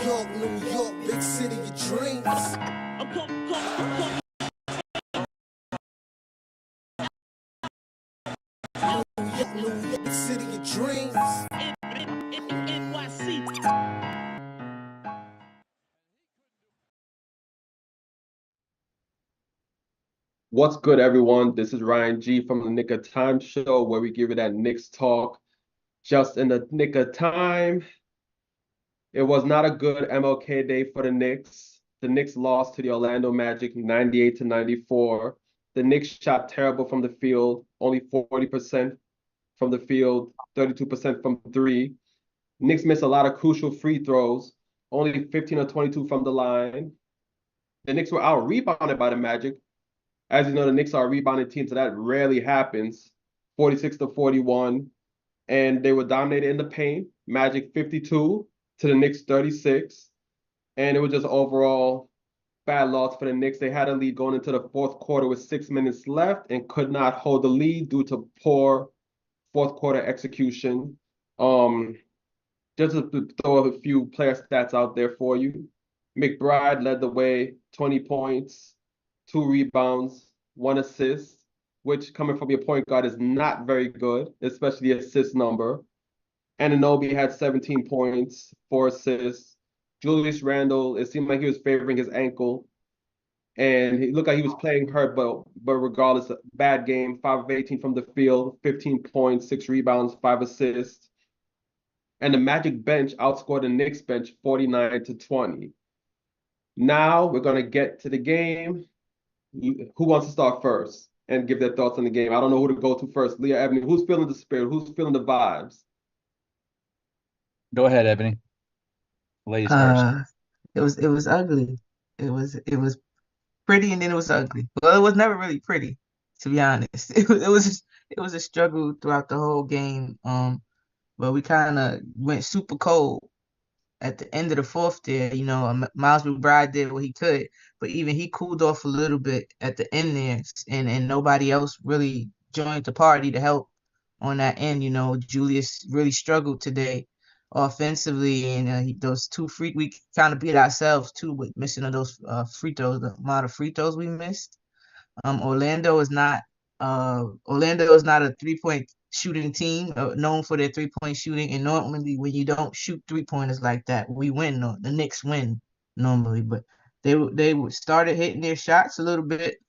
New York, big city of dreams. New York, big city of dreams. What's good, everyone? This is Ryan G from the Nick of Time show, where we give you that Knicks talk just in the nick of time. It was not a good MLK day for the Knicks. The Knicks lost to the Orlando Magic 98-94. The Knicks shot terrible from the field, only 40% from the field, 32% from three. Knicks missed a lot of crucial free throws, only 15 or 22 from the line. The Knicks were out rebounded by the Magic. As you know, the Knicks are a rebounding team, so that rarely happens. 46-41, and they were dominated in the paint. Magic 52 to the Knicks 36, and it was just overall bad loss for the Knicks. They had a lead going into the fourth quarter with 6 minutes left and could not hold the lead due to poor fourth quarter execution. Just to throw a few player stats out there for you. McBride led the way, 20 points, 2 rebounds, 1 assist, which coming from your point guard is not very good, especially the assist number. Anunoby had 17 points, 4 assists. Julius Randle, it seemed like he was favoring his ankle, and he looked like he was playing hurt, but regardless, bad game. 5 of 18 from the field, 15 points, 6 rebounds, 5 assists. And the Magic bench outscored the Knicks bench 49-20. Now we're gonna get to the game. Who wants to start first and give their thoughts on the game? I don't know who to go to first. Leah, Ebony, who's feeling the spirit? Who's feeling the vibes? Go ahead, Ebony. Ladies first. It was ugly. It was pretty and then it was ugly. Well, it was never really pretty, to be honest. It was a struggle throughout the whole game. But we kind of went super cold at the end of the fourth there. Miles McBride did what he could, but even he cooled off a little bit at the end there, and nobody else really joined the party to help on that end. Julius really struggled today offensively, and those we kind of beat ourselves too with missing of those free throws, the amount of free throws we missed. Orlando is not a 3-point shooting team known for their 3-point shooting, and normally when you don't shoot 3-pointers like that, we win. No, the Knicks win normally, but they started hitting their shots a little bit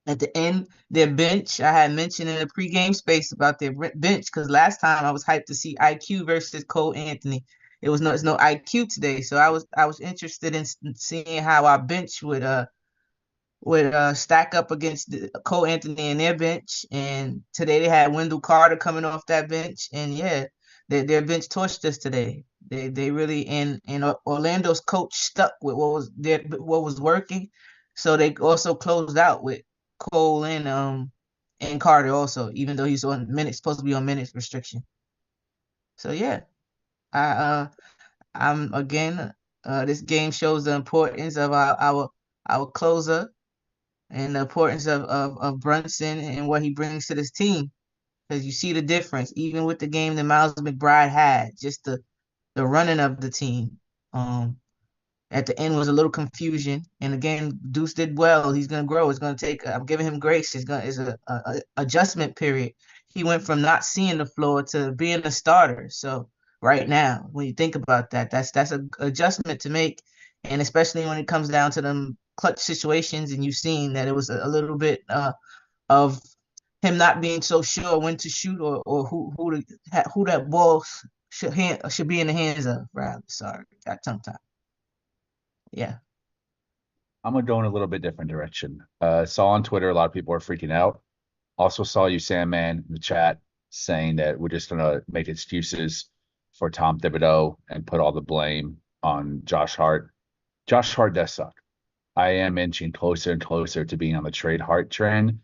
at the end. Their bench, I had mentioned in the pregame space about their bench, because last time I was hyped to see IQ versus Cole Anthony. It's no IQ today, so I was interested in seeing how our bench would stack up against Cole Anthony and their bench. And today they had Wendell Carter coming off that bench, and yeah, their bench torched us today. They really, and Orlando's coach stuck with what was working, so they also closed out with Cole and Carter also, even though he's supposed to be on minutes restriction. So yeah, I'm again. This game shows the importance of our closer, and the importance of Brunson and what he brings to this team. Because you see the difference, even with the game that Miles McBride had, just the running of the team. At the end was a little confusion. And again, Deuce did well. He's gonna grow. It's gonna take. I'm giving him grace. It's a adjustment period. He went from not seeing the floor to being a starter. So right now, when you think about that, that's an adjustment to make, and especially when it comes down to them clutch situations, and you've seen that it was a little bit of him not being so sure when to shoot, or who that ball should be in the hands of. Rather, sorry, got tongue tied. Yeah. I'm gonna go in a little bit different direction. Saw on Twitter a lot of people are freaking out. Also saw you, Sandman, in the chat saying that we're just gonna make excuses for Tom Thibodeau and put all the blame on Josh Hart. Josh Hart does suck. I am inching closer and closer to being on the trade Hart trend,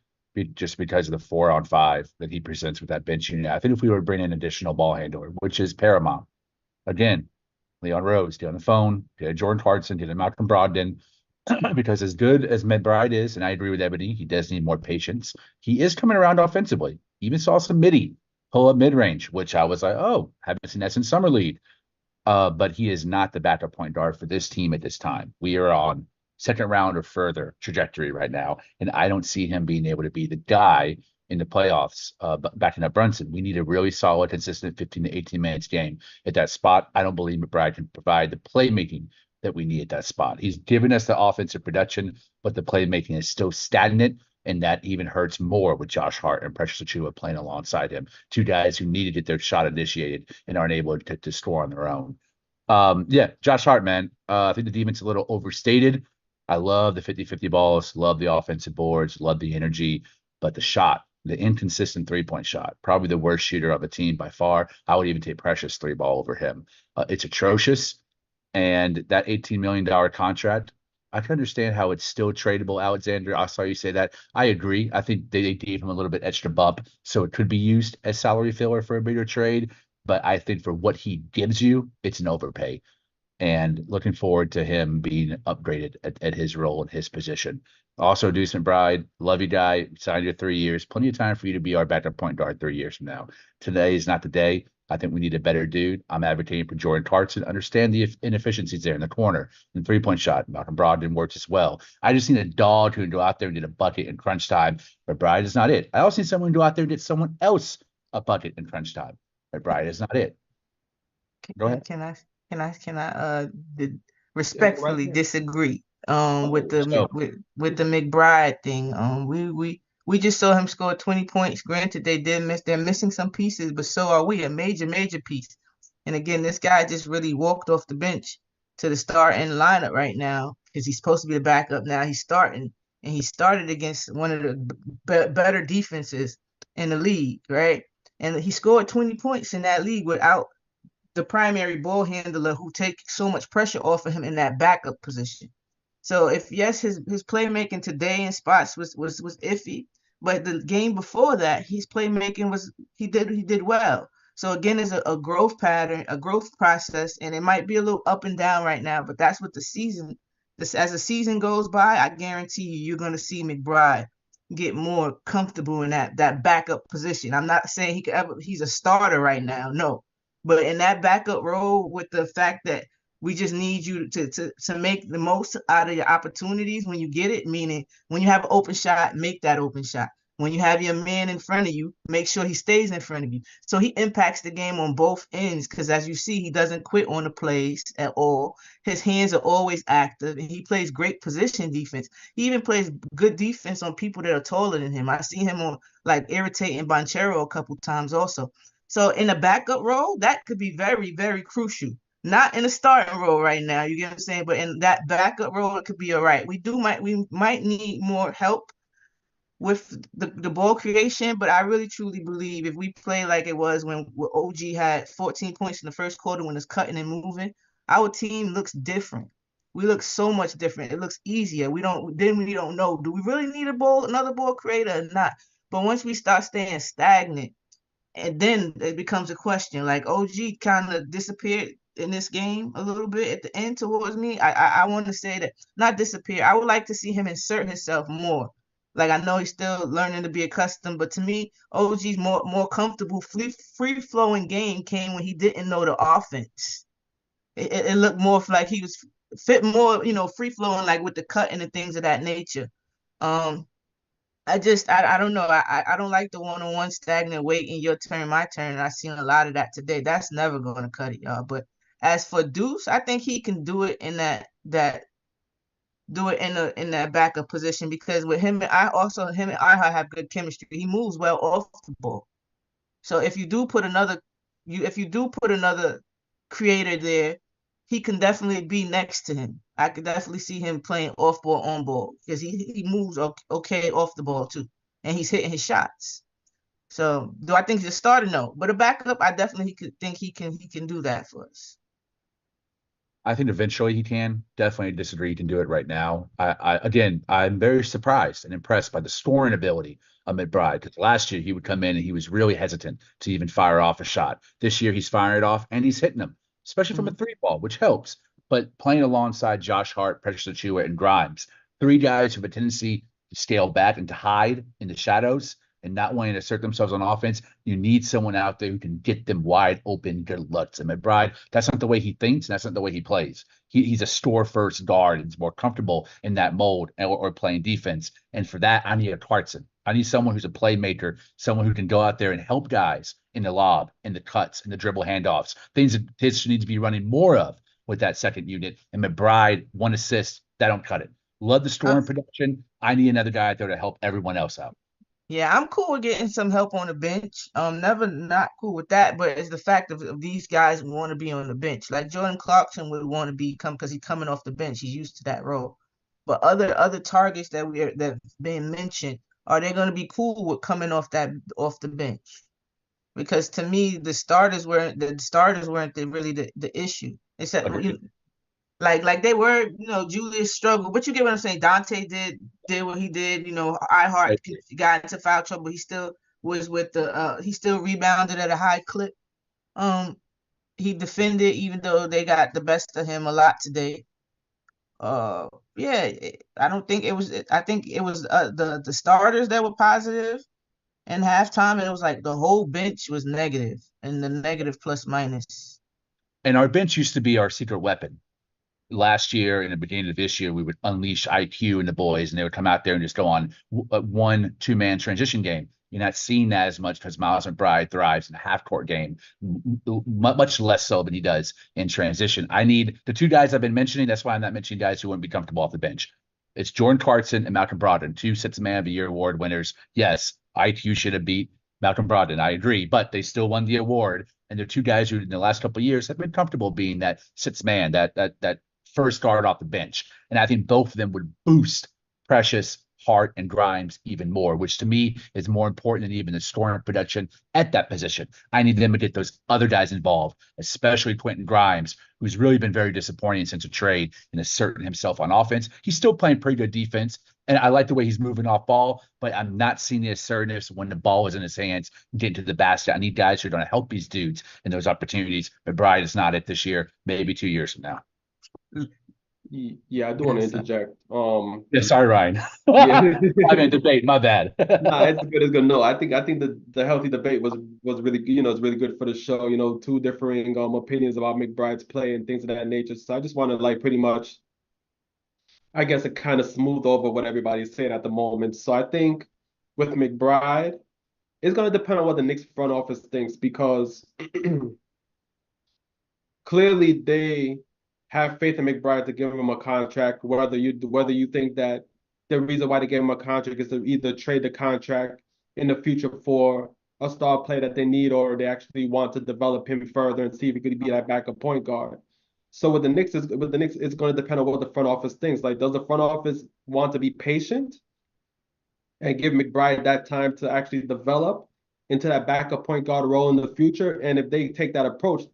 just because of the 4-on-5 that he presents with that bench unit. I think if we were to bring in additional ball handler, which is paramount, again, Leon Rose, get on the phone, get Jordan Clarkson, get Malcolm Brogdon, because as good as McBride is, and I agree with Ebony, he does need more patience. He is coming around offensively. Even saw some pull up mid range, which I was like, oh, haven't seen that since Summer League. but he is not the backup point guard for this team at this time. We are on second round or further trajectory right now, and I don't see him being able to be the guy in the playoffs backing up Brunson. We need a really solid, consistent 15 to 18 minutes game at that spot. I don't believe McBride can provide the playmaking that we need at that spot. He's given us the offensive production, but the playmaking is still stagnant. And that even hurts more with Josh Hart and Precious Achiuwa playing alongside him. Two guys who need to get their shot initiated and aren't able to score on their own. Yeah, Josh Hart, man. I think the defense is a little overstated. I love the 50-50 balls, love the offensive boards, love the energy, but the shot, the inconsistent three-point shot, probably the worst shooter of the team by far. I would even take Precious three ball over him. It's atrocious. And that $18 million contract, I can understand how it's still tradable, Alexander. I saw you say that. I agree. I think they gave him a little bit extra bump, so it could be used as salary filler for a bigger trade. But I think for what he gives you, it's an overpay. And looking forward to him being upgraded at his role in his position. Also, Deuce McBride, love you, guy. Signed your 3 years. Plenty of time for you to be our backup point guard 3 years from now. Today is not the day. I think we need a better dude. I'm advocating for Jordan Clarkson. Understand the inefficiencies there in the corner and three-point shot. Malcolm Brogdon works as well. I just need a dog who can go out there and get a bucket in crunch time. But McBride is not it. I also need someone to go out there and get someone else a bucket in crunch time. But McBride is not it. Go ahead. Can I respectfully disagree with the McBride thing. We just saw him score 20 points. Granted, they're missing some pieces, but so are we, a major piece. And again, this guy just really walked off the bench to the starting lineup right now because he's supposed to be the backup. Now he's starting, and he started against one of the better defenses in the league, right? And he scored 20 points in that league without the primary ball handler who takes so much pressure off of him in that backup position. So if yes, his playmaking today in spots was iffy, but the game before that, his playmaking he did well. So again, it's a growth pattern, a growth process, and it might be a little up and down right now, but that's what as the season goes by, I guarantee you're gonna see McBride get more comfortable in that backup position. I'm not saying he's a starter right now, no. But in that backup role, with the fact that we just need you to make the most out of your opportunities when you get it, meaning when you have an open shot, make that open shot. When you have your man in front of you, make sure he stays in front of you. So he impacts the game on both ends because, as you see, he doesn't quit on the plays at all. His hands are always active, and he plays great position defense. He even plays good defense on people that are taller than him. I see him on irritating Banchero a couple times also. So in a backup role, that could be very, very crucial. Not in a starting role right now, you get what I'm saying? But in that backup role, it could be all right. We might need more help with the ball creation, but I really truly believe if we play like it was when OG had 14 points in the first quarter when it's cutting and moving, our team looks different. We look so much different. It looks easier. We don't know, do we really need another ball creator or not? But once we start staying stagnant, and then it becomes a question. Like OG kind of disappeared in this game a little bit at the end towards me. I want to say that not disappear. I would like to see him insert himself more. Like I know he's still learning to be accustomed, but to me, OG's more comfortable, free flowing game came when he didn't know the offense. It looked more like he was fit more, free flowing, like with the cut and the things of that nature. I don't know. I don't like the one-on-one stagnant waiting your turn, my turn. And I've seen a lot of that today. That's never going to cut it, y'all. But as for Deuce, I think he can do it in that backup position because with him and I have good chemistry. He moves well off the ball. So if you do put another creator there, he can definitely be next to him. I could definitely see him playing off ball, on ball because he moves okay off the ball too, and he's hitting his shots. So do I think he's a starter? No, but a backup, I definitely think he can do that for us. I think eventually he can. Definitely disagree he can do it right now. I'm very surprised and impressed by the scoring ability of McBride because last year he would come in and he was really hesitant to even fire off a shot. This year he's firing it off and he's hitting them, especially from a three ball, which helps. But playing alongside Josh Hart, Precious Achiuwa, and Grimes, three guys who have a tendency to scale back and to hide in the shadows, and not wanting to assert themselves on offense, you need someone out there who can get them wide open good looks. And McBride, that's not the way he thinks, and that's not the way he plays. He's a store first guard. He's more comfortable in that mold or playing defense. And for that, I need a Clarkson. I need someone who's a playmaker, someone who can go out there and help guys in the lob, in the cuts, in the dribble handoffs, things that Tiz needs to be running more of with that second unit. And McBride, 1 assist, that don't cut it. Love the scoring production. I need another guy out there to help everyone else out. Yeah, I'm cool with getting some help on the bench. Never not cool with that, but it's the fact of these guys want to be on the bench. Like Jordan Clarkson would want to become because he's coming off the bench. He's used to that role. But other targets that's been mentioned, are they going to be cool with coming off the bench? Because to me, the starters weren't really the issue. Except like they were, Julius struggled, but you get what I'm saying. Dante did what he did. Iheart got into foul trouble. He still was with he still rebounded at a high clip. He defended even though they got the best of him a lot today. Yeah, I don't think it was. I think it was the starters that were positive in halftime, and it was like the whole bench was negative, and the negative plus minus. And our bench used to be our secret weapon. Last year and the beginning of this year, we would unleash IQ in the boys, and they would come out there and just go on a 1-2-man transition game. You're not seeing that as much because Miles McBride thrives in a half-court game, much less so than he does in transition. I need the 2 guys I've been mentioning. That's why I'm not mentioning guys who wouldn't be comfortable off the bench. It's Jordan Clarkson and Malcolm Brogdon, 2 Sixth Man of the Year award winners. Yes, IQ should have beat Malcolm Brogdon. I agree, but they still won the award. And they're 2 guys who in the last couple of years have been comfortable being that sixth man, that first guard off the bench. And I think both of them would boost Precious, Hart, and Grimes even more, which to me is more important than even the scoring production at that position. I need them to get those other guys involved, especially Quentin Grimes, who's really been very disappointing since a trade and asserting himself on offense. He's still playing pretty good defense, and I like the way he's moving off ball, but I'm not seeing the assertiveness when the ball is in his hands and getting to the basket. I need guys who are going to help these dudes in those opportunities. McBride is not it this year, maybe 2 years from now. Yeah, I do want to interject. Yeah, sorry, Ryan. Yeah. I'm in debate. My bad. Nah, it's good. It's good. No, I think the healthy debate was really, it's really good for the show. 2 differing opinions about McBride's play and things of that nature. So I just want to like pretty much, I guess, it kind of smooth over what everybody's saying at the moment. So I think with McBride, it's going to depend on what the Knicks front office thinks, because clearly they have faith in McBride to give him a contract, whether you think that the reason why they gave him a contract is to either trade the contract in the future for a star player that they need, or they actually want to develop him further and see if he could be that backup point guard. So with the Knicks, it's going to depend on what the front office thinks. Like, does the front office want to be patient and give McBride that time to actually develop into that backup point guard role in the future? And if they take that approach,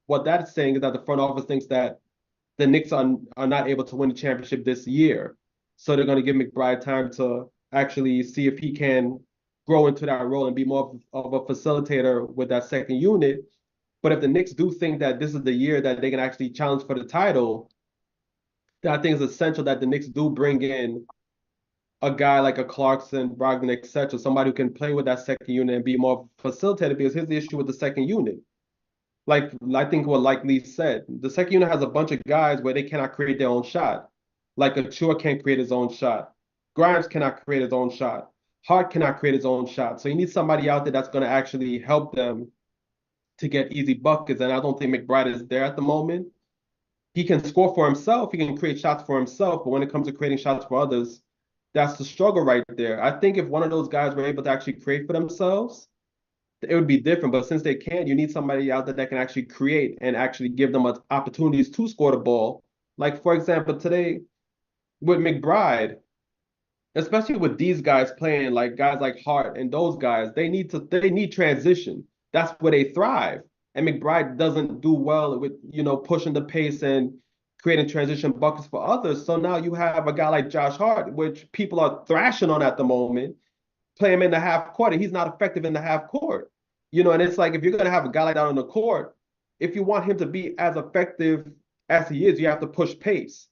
what that's saying is that the front office thinks that the Knicks are not able to win the championship this year. So they're going to give McBride time to actually see if he can grow into that role and be more of a facilitator with that second unit. But if the Knicks do think that this is the year that they can actually challenge for the title, then I think it's essential that the Knicks do bring in a guy like a Clarkson, Brogdon, etc., somebody who can play with that second unit and be more facilitated, because here's the issue with the second unit. Like, I think what Lee said, the second unit has a bunch of guys where they cannot create their own shot. Like Achua can't create his own shot. Grimes cannot create his own shot. Hart cannot create his own shot. So you need somebody out there that's going to actually help them to get easy buckets. And I don't think McBride is there at the moment. He can score for himself. He can create shots for himself. But when it comes to creating shots for others, that's the struggle right there. I think if one of those guys were able to actually create for themselves, it would be different. But since they can't, you need somebody out there that can actually create and actually give them opportunities to score the ball. Like, for example, today with McBride, especially with these guys playing, like guys like Hart and those guys, they need transition. That's where they thrive. And McBride doesn't do well with, pushing the pace and creating transition buckets for others. So now you have a guy like Josh Hart, which people are thrashing on at the moment, play him in the half court, and he's not effective in the half court. And it's like, if you're going to have a guy like that on the court, if you want him to be as effective as he is, you have to push pace.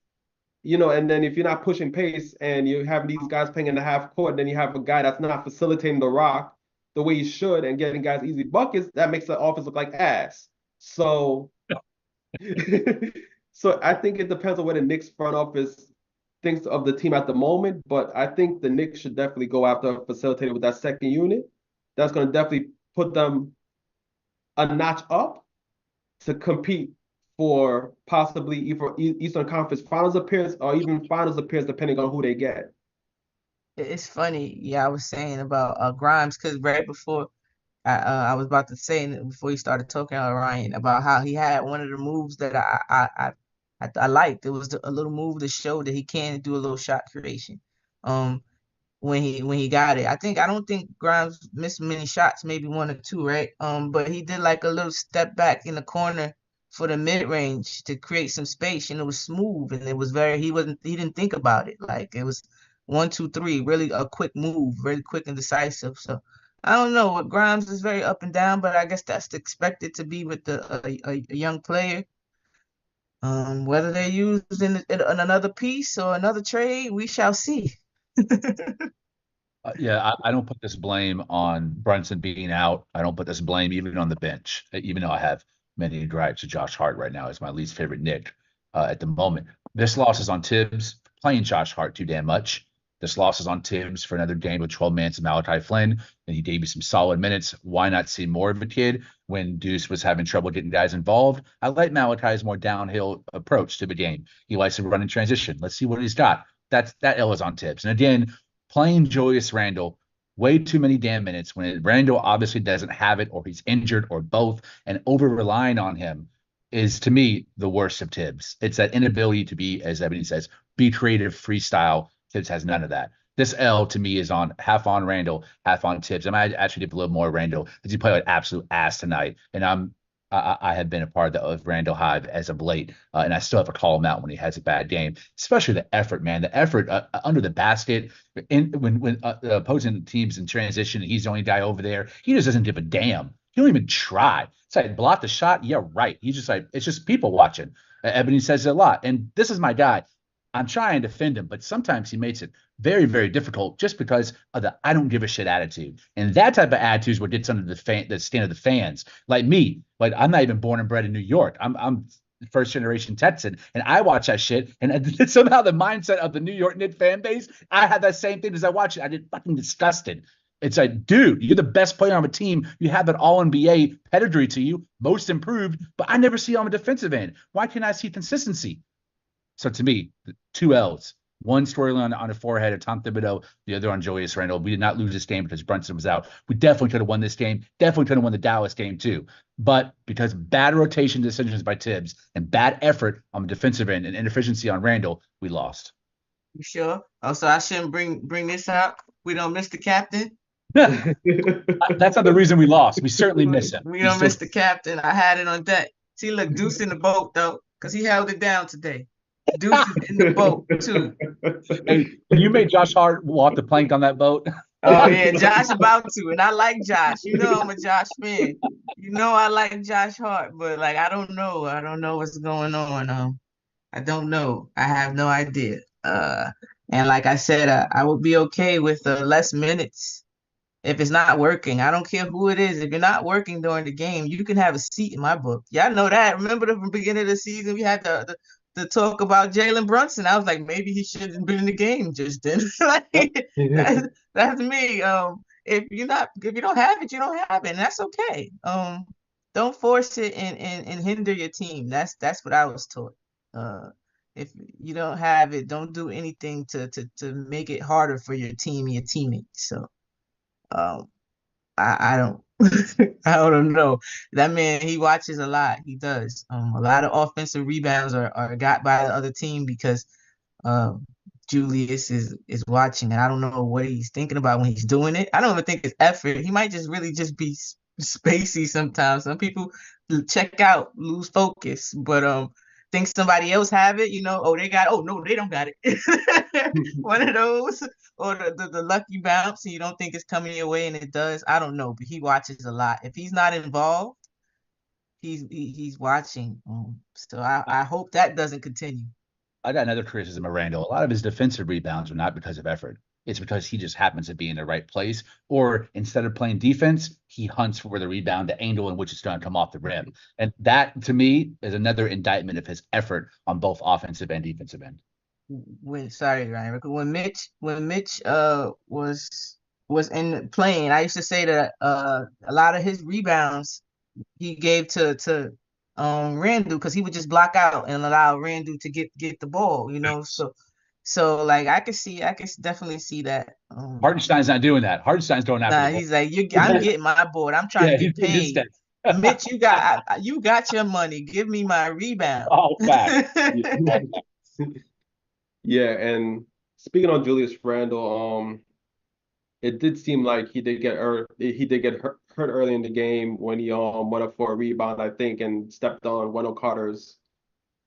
and then if you're not pushing pace and you have these guys playing in the half court, then you have a guy that's not facilitating the rock the way he should and getting guys easy buckets, that makes the offense look like ass. So, so I think it depends on where the Knicks front office thinks of the team at the moment, but I think the Knicks should definitely go after a facilitator with that second unit. That's going to definitely put them a notch up to compete for possibly either Eastern Conference Finals appearance or even Finals appearance, depending on who they get. It's funny. Yeah, I was saying about Grimes because right before I was about to say before he started talking about Ryan about how he had one of the moves that I liked. It was a little move to show that he can do a little shot creation. Um, when he got it. I don't think Grimes missed many shots, maybe one or two, right? But he did like a little step back in the corner for the mid range to create some space, and it was smooth, and it was he didn't think about it. Like it was 1, 2, 3, really a quick move, really quick and decisive. So I don't know. Grimes is very up and down, but I guess that's expected to be with a young player. Whether they're used in another piece or another trade, we shall see. Yeah, I don't put this blame on Brunson being out. I don't put this blame even on the bench, even though I have many gripes to Josh Hart right now. Is my least favorite Nick at the moment. This loss is on Tibbs playing Josh Hart too damn much. This loss is on Tibbs for another game with 12 minutes of Malachi Flynn, and he gave you some solid minutes. Why not see more of a kid when Deuce was having trouble getting guys involved? I like Malachi's more downhill approach to the game. He likes to run in transition. Let's see what he's got. That L is on Tibbs. And again, playing Julius Randle way too many damn minutes when Randle obviously doesn't have it or he's injured or both, and over relying on him is to me the worst of Tibbs. It's that inability to be, as Ebony says, be creative, freestyle. Tibbs has none of that. This L to me is on half on Randle, half on Tibbs. I might actually dip a little more Randle because he played like absolute ass tonight, and I have been a part of Randall Hive as of late, and I still have to call him out when he has a bad game, especially the effort, man. The effort under the basket, when the opposing teams in transition, and he's the only guy over there. He just doesn't give a damn. He don't even try. It's like block the shot. Yeah, right. He's just like it's just people watching. Ebony says it a lot, and this is my guy. I'm trying to defend him, but sometimes he makes it very, very difficult just because of the I don't give a shit attitude. And that type of attitude is what gets under the stand of the fans. Like me, like I'm not even born and bred in New York. I'm first generation Texan, and I watch that shit. And somehow the mindset of the New York Knicks fan base, I had that same thing as I watch it. I get fucking disgusted. It's like, dude, you're the best player on a team. You have that all NBA pedigree to you, most improved, but I never see you on the defensive end. Why can't I see consistency? So to me, two L's. One storyline on the forehead of Tom Thibodeau, the other on Julius Randle. We did not lose this game because Brunson was out. We definitely could have won this game. Definitely could have won the Dallas game too. But because bad rotation decisions by Tibbs and bad effort on the defensive end and inefficiency on Randle, we lost. You sure? Oh, so I shouldn't bring this out. We don't miss the captain. That's not the reason we lost. We certainly miss him. We don't miss the captain. I had it on deck. See, look, Deuce in the boat though, because he held it down today. Deuce is in the boat too. Hey, you made Josh Hart walk the plank on that boat. Oh yeah, Josh about to, and I like Josh. You know I'm a Josh fan. You know I like Josh Hart, but like I don't know. I don't know what's going on. I don't know. I have no idea. And like I said, I would be okay with less minutes if it's not working. I don't care who it is. If you're not working during the game, you can have a seat in my book. Y'all know that. Remember the beginning of the season, we had the talk about Jalen Brunson. I was like, maybe he shouldn't have been in the game just then. Like, that's me. If you don't have it, you don't have it, and that's okay. Don't force it and hinder your team. That's what I was taught. If you don't have it, don't do anything to make it harder for your team and your teammates. So, I don't I don't know. That man, he watches a lot. He does. A lot of offensive rebounds are got by the other team because Julius is watching, and I don't know what he's thinking about when he's doing it. I don't even think it's effort. He might just really just be spacey sometimes. Some people check out, lose focus, but think somebody else have it, oh, they got it. Oh, no, they don't got it. One of those, or the lucky bounce, and you don't think it's coming your way, and it does. I don't know, but he watches a lot. If he's not involved, he's watching. So I hope that doesn't continue. I got another criticism of Randall. A lot of his defensive rebounds are not because of effort. It's because he just happens to be in the right place. Or instead of playing defense, he hunts for the rebound, the angle in which it's going to come off the rim. And that, to me, is another indictment of his effort on both offensive and defensive end. Sorry, Ryan. When Mitch was in playing, I used to say that a lot of his rebounds he gave to Randall because he would just block out and allow Randall to get the ball, you know. So like I could definitely see that. Hartenstein's not doing that. Hartenstein's going after Nah, the ball. he's like, I'm getting my board. I'm trying Yeah, to get he's getting his paid. steps. Mitch, you got your money. Give me my rebound. Oh, fact. Yeah, and speaking on Julius Randle, it did seem like he did get hurt early in the game when he went up for a rebound, I think, and stepped on Wendell Carter's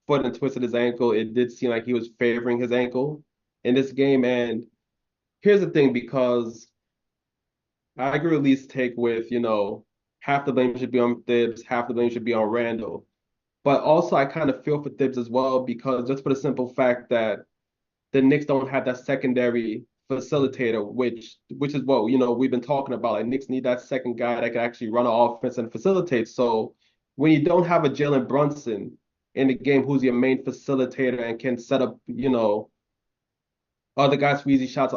foot and twisted his ankle. It did seem like he was favoring his ankle in this game. And here's the thing, because I agree with Lee's take with, half the blame should be on Thibs, half the blame should be on Randall. But also I kind of feel for Thibs as well, because just for the simple fact that the Knicks don't have that secondary facilitator, which is what we've been talking about. Like Knicks need that second guy that can actually run an offense and facilitate. So when you don't have a Jalen Brunson in the game, who's your main facilitator and can set up, other guys for easy shots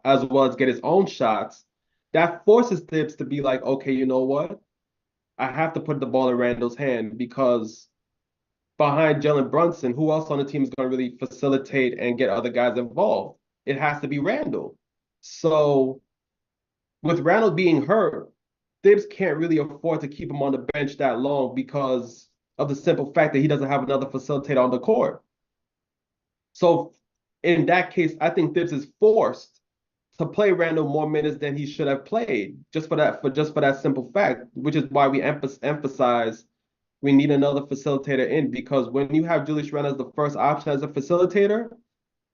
as well as get his own shots, that forces Thibs to be like, okay, you know what? I have to put the ball in Randall's hand, because behind Jalen Brunson, who else on the team is going to really facilitate and get other guys involved? It has to be Randall. So with Randall being hurt, Thibs can't really afford to keep him on the bench that long because of the simple fact that he doesn't have another facilitator on the court. So in that case, I think Thibs is forced to play Randall more minutes than he should have played, just for that simple fact, which is why we emphasize we need another facilitator in, because when you have Julius Randle as the first option as a facilitator,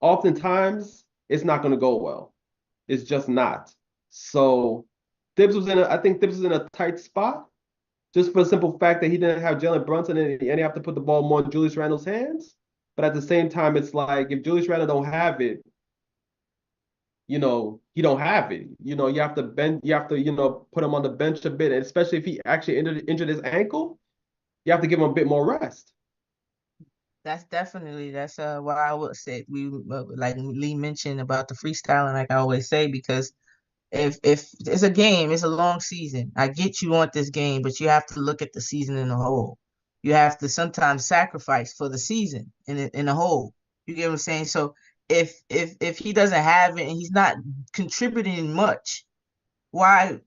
oftentimes it's not going to go well. It's just not. So I think Thibs was in a tight spot, just for the simple fact that he didn't have Jalen Brunson and he have to put the ball more in Julius Randle's hands. But at the same time, it's like if Julius Randle don't have it, he don't have it. You have to put him on the bench a bit, and especially if he actually injured his ankle, you have to give him a bit more rest. That's what I would say. We like Lee mentioned about the freestyling, like I always say, because if it's a game, it's a long season. I get you want this game, but you have to look at the season in a whole. You have to sometimes sacrifice for the season in a whole. You get what I'm saying? So if he doesn't have it and he's not contributing much, why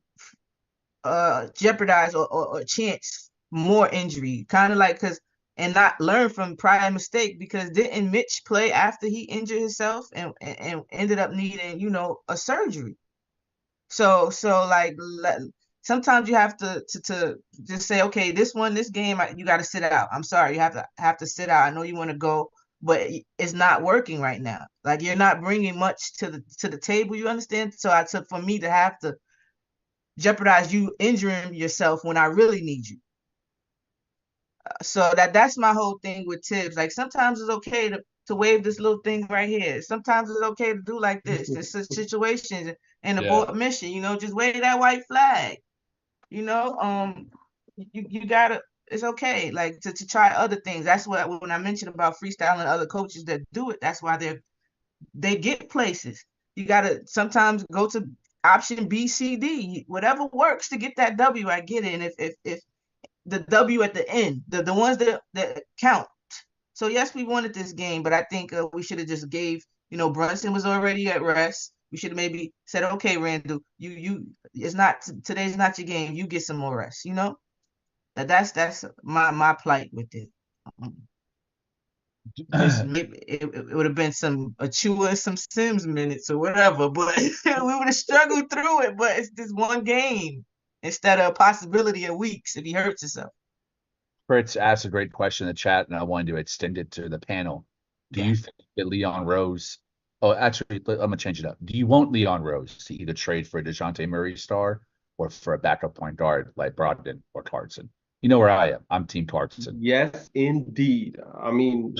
jeopardize or chance more injury? Kind of like and not learn from prior mistake, because didn't Mitch play after he injured himself and ended up needing a surgery? So like sometimes you have to just say, okay, this game you got to sit out. I'm sorry, you have to sit out. I know you want to go, but it's not working right now. Like you're not bringing much to the table. You understand? So for me to have to jeopardize you injuring yourself when I really need you. So that's my whole thing with Tibbs. Like sometimes it's okay to wave this little thing right here. Sometimes it's okay to do like this. It's a situation and abort mission. Just wave that white flag. You gotta. It's okay, like to try other things. That's what when I mentioned about freestyling other coaches that do it. That's why they get places. You gotta sometimes go to option B, C, D, whatever works to get that W. I get it. And if the W at the end, the ones that count. So yes, we wanted this game, but I think we should have just gave. Brunson was already at rest. We should have maybe said, okay, Randall, today's not your game. You get some more rest. That's my plight with it. Maybe it would have been some Achua, some Sims minutes or whatever, but we would have struggled through it. But it's this one game instead of a possibility of weeks if he hurts himself. Fritz asked a great question in the chat, and I wanted to extend it to the panel. Do you think that Leon Rose? Oh, actually, I'm gonna change it up. Do you want Leon Rose to either trade for a DeJounte Murray star or for a backup point guard like Brogdon or Clarkson? You know where I am. I'm Team Clarkson. Yes, indeed. I mean,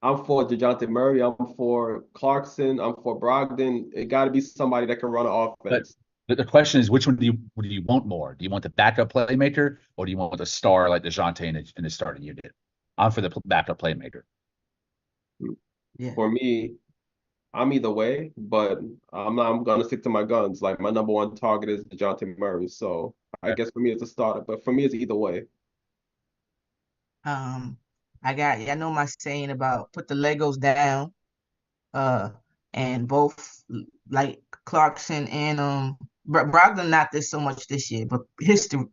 I'm for DeJounte Murray. I'm for Clarkson. I'm for Brogdon. It got to be somebody that can run an But offense. the question is, which one do you want more? Do you want the backup playmaker, or do you want the star like DeJounte in the starting unit? I'm for the backup playmaker. Yeah. For me, I'm either way, but I'm gonna stick to my guns. Like my number one target is DeJounte Murray. So I guess for me it's a starter, but for me it's either way. Um, I know my saying about put the Legos down. Uh, and both like Clarkson and Brogdon not this so much this year, but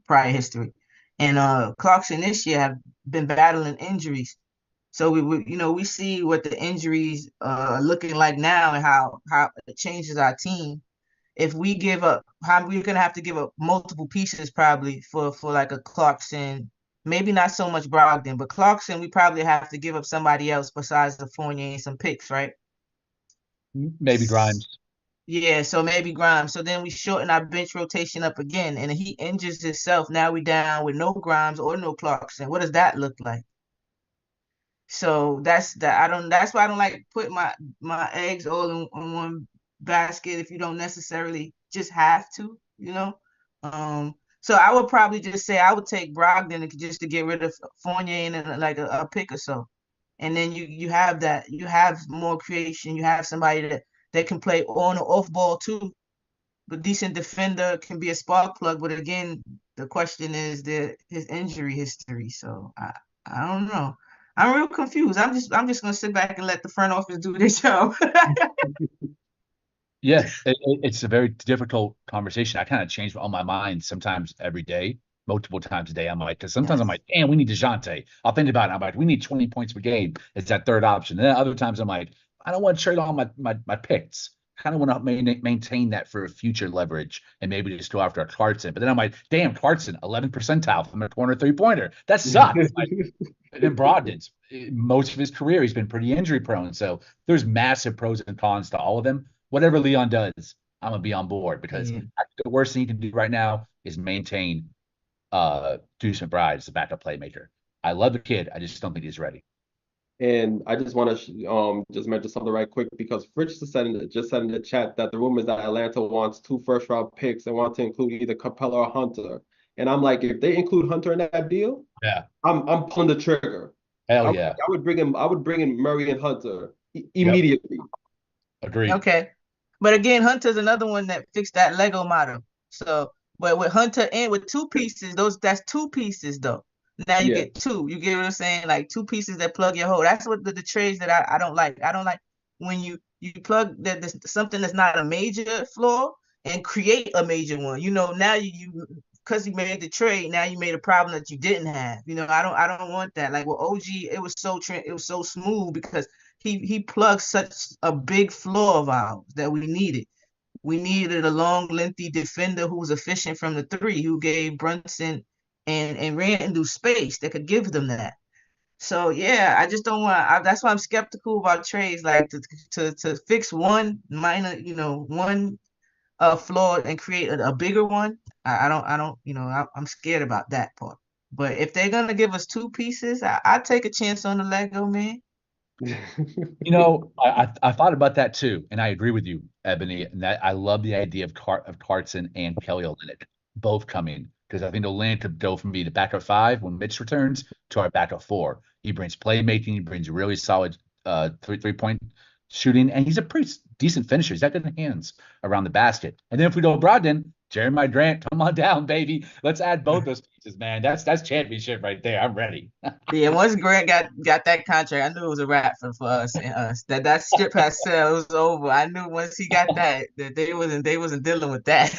prior history, and Clarkson this year have been battling injuries. So we see what the injuries are looking like now and how it changes our team. If we give up, how we're gonna have to give up multiple pieces probably for like a Clarkson. Maybe not so much Brogdon, but Clarkson, we probably have to give up somebody else besides the Fournier and some picks, right? Maybe Grimes. Yeah, so maybe Grimes. So then we shorten our bench rotation up again, and he injures himself. Now we down with no Grimes or no Clarkson. What does that look like? So that's that. I don't. That's why I don't like put my eggs all in one basket if you don't necessarily just have to, you know. So I would probably just say I would take Brogdon just to get rid of Fournier and then like a pick or so, and then you have that. You have more creation. You have somebody that can play on or off ball too. But decent defender can be a spark plug. But again, the question is his injury history. So I don't know. I'm real confused. I'm just gonna sit back and let the front office do their job. Yeah, it's a very difficult conversation. I kind of change on my mind sometimes every day, multiple times a day. I'm like, because sometimes I'm Yes. like, damn, we need DeJounte. I'll think about it. I'm like, we need 20 points per game. It's that third option. And then other times I'm like, I don't want to trade all my picks. Kind of want to maintain that for future leverage and maybe just go after a Clarkson. But then I'm like, damn, Clarkson, 11 percentile from a corner three-pointer. That sucks. Like, and then Brogdon's most of his career, he's been pretty injury prone. So there's massive pros and cons to all of them. Whatever Leon does, I'm gonna be on board because Yeah. the worst thing he can do right now is maintain Deuce McBride as the backup playmaker. I love the kid. I just don't think he's ready. And I just want to just mention something right quick because Fritz just said in the chat that the rumors that Atlanta wants 2 first-round picks and want to include either Capella or Hunter. And I'm like, if they include Hunter in that deal, Yeah. I'm pulling the trigger. Hell I, yeah. I would bring in Murray and Hunter Yep. immediately. Agreed. Okay. But again, Hunter's another one that fixed that Lego model. So, but with Hunter and with two pieces, that's two pieces though. Now you Yeah. get two. You get what I'm saying? Like two pieces that plug your hole. That's what the trades that I don't like. I don't like when you plug something that's not a major flaw and create a major one. Now you because you made the trade, now you made a problem that you didn't have. I don't want that. Like with OG, it was so smooth because he plugged such a big flaw of ours that we needed. We needed a long, lengthy defender who was efficient from the three, who gave Brunson and Randle space that could give them that. So yeah, I just don't want. That's why I'm skeptical about trades, like to fix one minor, one flaw and create a bigger one. I don't, I'm scared about that part. But if they're gonna give us two pieces, I take a chance on the Lego man. I thought about that too, and I agree with you, Ebony. And that I love the idea of Clarkson and Kelly Olynyk both coming because I think Olynyk could go from being the backup five when Mitch returns to our backup four. He brings playmaking, he brings really solid three-point shooting, and he's a pretty decent finisher. He's got good hands around the basket. And then if we go Brogdon, Jeremiah Grant, come on down, baby. Let's add both those pieces, man. That's championship right there. I'm ready. Yeah, once Grant got that contract, I knew it was a wrap for us and us. That strip had sell, it was over. I knew once he got that they wasn't dealing with that.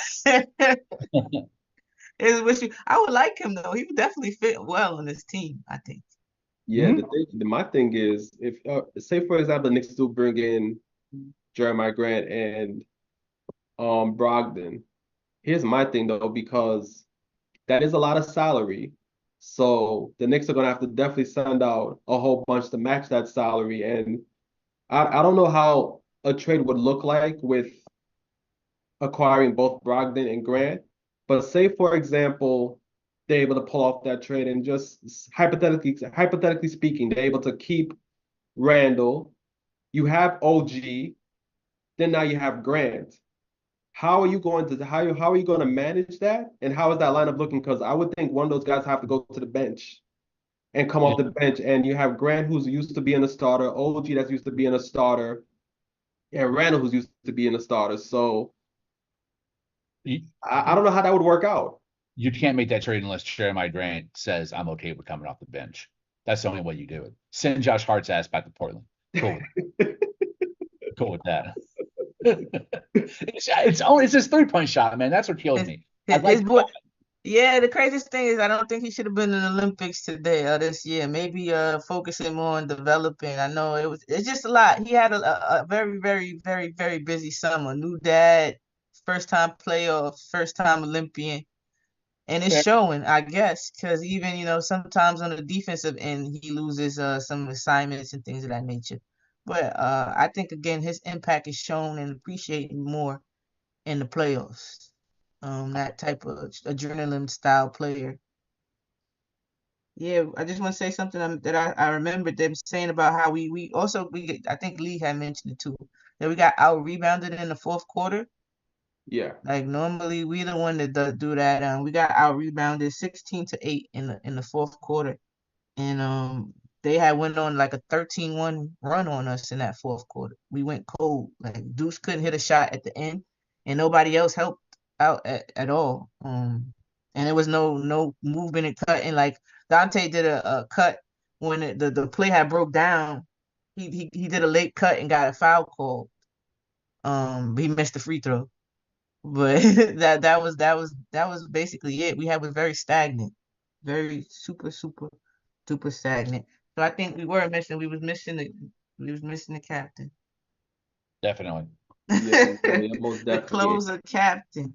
I would like him though. He would definitely fit well on this team, I think. Yeah, my thing is, if say for example, the Knicks do bring in Jeremiah Grant and Brogdon. Here's my thing though, because that is a lot of salary. So the Knicks are gonna have to definitely send out a whole bunch to match that salary. And I don't know how a trade would look like with acquiring both Brogdon and Grant. But say for example, they're able to pull off that trade and just hypothetically speaking, they're able to keep Randall, you have OG, then now you have Grant. How are you going to manage that? And how is that lineup looking? Because I would think one of those guys have to go to the bench and come Yeah. off the bench. And you have Grant, who's used to being a starter, OG that's used to being a starter, and Randall, who's used to being a starter. So You, I don't know how that would work out. you can't make that trade unless Jeremiah Grant says, I'm okay with coming off the bench. That's the only way you do it. Send Josh Hart's ass back to Portland. Cool. Cool with that. It's his 3-point shot, man. That's what kills me. I His like boy, yeah, the craziest thing is I don't think he should have been in the Olympics today or this year. Maybe focusing more on developing. I know it's just a lot. He had a very, very, very, very busy summer. New dad, first time playoffs, first time Olympian. And it's showing, I guess, because even, sometimes on the defensive end, he loses some assignments and things of that nature. But I think, again, his impact is shown and appreciated more in the playoffs. That type of adrenaline style player. Yeah, I just want to say something that I remembered them saying about how we also I think Lee had mentioned it too, that we got out rebounded in the fourth quarter. Yeah. Like normally we the one that do that. We got out rebounded 16-8 in the fourth quarter, and they had went on like a 13-1 run on us in that fourth quarter. We went cold. Like Deuce couldn't hit a shot at the end, and nobody else helped out at all. And there was no movement and cutting. Like Dante did a cut when the play had broke down. He did a late cut and got a foul call. He missed the free throw. But that was basically it. We was very stagnant, very super stagnant. So I think we was missing the captain. definitely. Yeah, most The definitely. closer captain.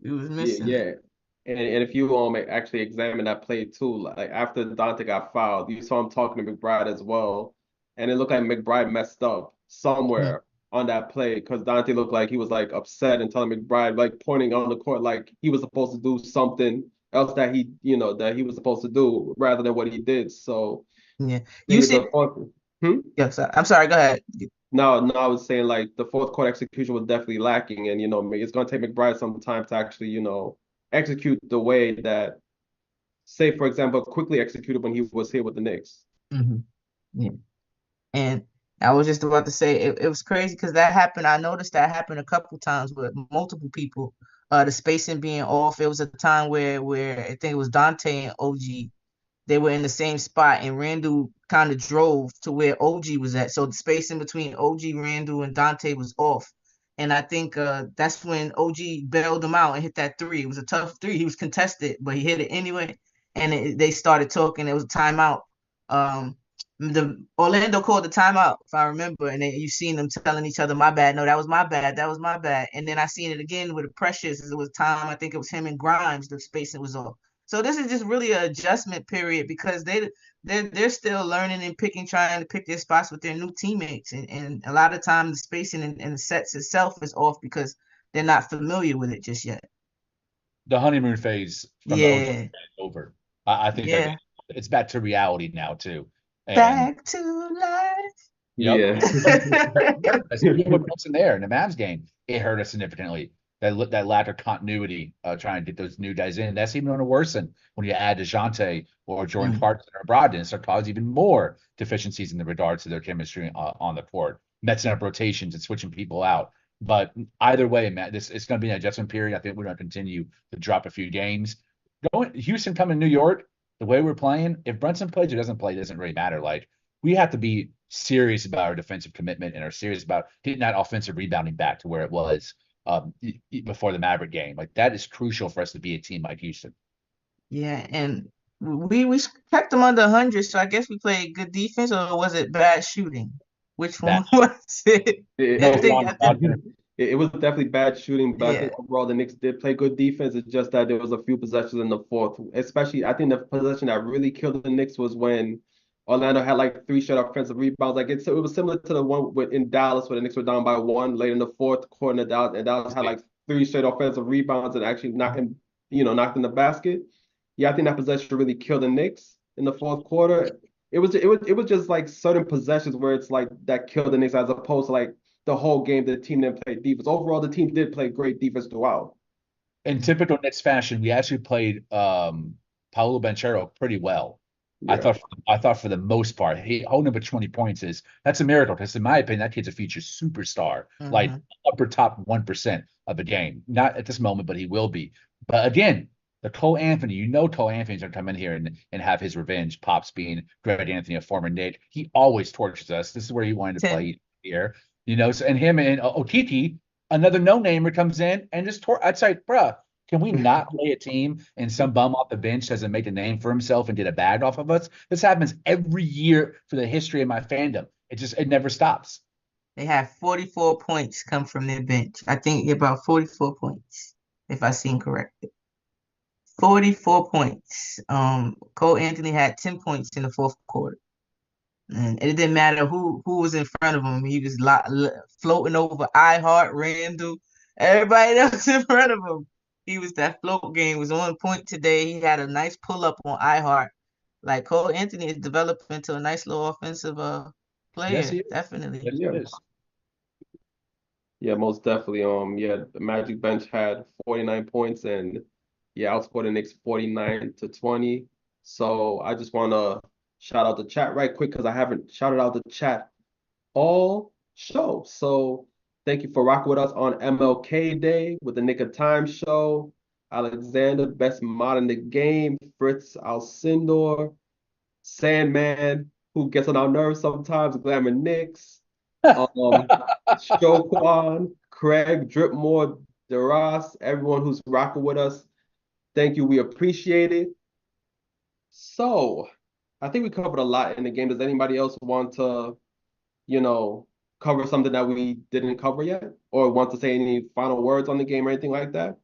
We was Yeah, missing him. yeah. And if you actually examine that play too, like after Dante got fouled, you saw him talking to McBride as well. And it looked like McBride messed up Yeah. somewhere on that play because Dante looked like he was like upset and telling McBride, like pointing on the court like he was supposed to do something else that he was supposed to do rather than what he did. So Yeah. You maybe see, the fourth. Hmm? yes, I'm sorry, go ahead. No, I was saying like the fourth quarter execution was definitely lacking, and it's going to take McBride some time to actually execute the way that, say for example, quickly executed when he was here with the Knicks. Hmm. Yeah. And I was just about to say it was crazy because that happened. I noticed that happened a couple times with multiple people. The spacing being off. It was a time where I think it was Dante and OG. They were in the same spot, and Randall kind of drove to where OG was at. So the spacing between OG, Randall, and Dante was off. And I think that's when OG bailed him out and hit that three. It was a tough three. He was contested, but he hit it anyway. And they started talking. It was a timeout. The Orlando called the timeout, if I remember, and then you seen them telling each other, "My bad, no, that was my bad, that was my bad." And then I seen it again with the Precious. It was time. I think it was him and Grimes. The spacing was off. So this is just really an adjustment period because they're still learning and trying to pick their spots with their new teammates, and a lot of times the spacing and the sets itself is off because they're not familiar with it just yet. The honeymoon phase from the OG Yeah, is over. I think yeah. it's back to reality now too. And Back to life. yep, Yeah. I see people in there in the Mavs game. It hurt us significantly. That lack of continuity, trying to get those new guys in. That's even going to worsen when you add DeJounte or Jordan Clarkson or Brogdon. Start cause even more deficiencies in the regards to their chemistry on the court. Messing up rotations and switching people out. But either way, man, it's going to be an adjustment period. I think we're going to continue to drop a few games. Houston coming to New York, the way we're playing, if Brunson plays or doesn't play, it doesn't really matter. Like we have to be serious about our defensive commitment and are serious about getting that offensive rebounding back to where it was before the Maverick game. Like that is crucial for us to be a team like Houston. Yeah, and we kept them under 100, so I guess we played good defense, or was it bad shooting? Which one Bad. was it? No, It, Ron Bogdan. it was definitely bad shooting, but I Yeah. think overall the Knicks did play good defense. It's just that there was a few possessions in the fourth, especially I think the possession that really killed the Knicks was when Orlando had like three straight offensive rebounds. Like it was similar to the one in Dallas where the Knicks were down by one late in the fourth quarter, and Dallas had like three straight offensive rebounds and actually knocked in the basket. Yeah, I think that possession really killed the Knicks in the fourth quarter. it was just like certain possessions where it's like that killed the Knicks as opposed to like the whole game the team didn't play defense. Overall, the team did play great defense throughout. In typical Knicks fashion, we actually played Paolo Banchero pretty well. I Yeah. thought I thought for the most part, he holding him at 20 points is that's a miracle. Because in my opinion, that kid's a future superstar, like Hmm. upper top 1% of the game. Not at this moment, but he will be. But again, the Cole Anthony, Cole Anthony's gonna come in here and have his revenge. Pops being Greg Anthony, a former Knick. He always tortures us. This is where he wanted to play here. So, and him and Okiki, another no-namer comes in and just I'd say, bruh, can we not play a team and some bum off the bench doesn't make a name for himself and get a bag off of us? This happens every year for the history of my fandom. It never stops. They have 44 points come from their bench. I think about 44 points, if I seen correctly. 44 points. Cole Anthony had 10 points in the fourth quarter. And it didn't matter who was in front of him. He was floating over iHeart, Randall, everybody that was in front of him. He was that float game was on point today. He had a nice pull up on iHeart. Like Cole Anthony is developing into a nice little offensive Yes, player, he is. definitely. Yes, he Yeah. is. Yeah, most definitely. Yeah, the Magic bench had 49 points and yeah, outscored the Knicks 49-20. So I just want to shout out the chat right quick because I haven't shouted out the chat all show. So thank you for rocking with us on MLK Day with the Nick of Time show. Alexander, best mod in the game. Fritz Alcindor, Sandman, who gets on our nerves sometimes. Glamour Knicks. Shoquan, Craig, Dripmore, DeRoss, everyone who's rocking with us. Thank you. We appreciate it. So I think we covered a lot in the game. Does anybody else want to, you know, cover something that we didn't cover yet? Or want to say any final words on the game or anything like that?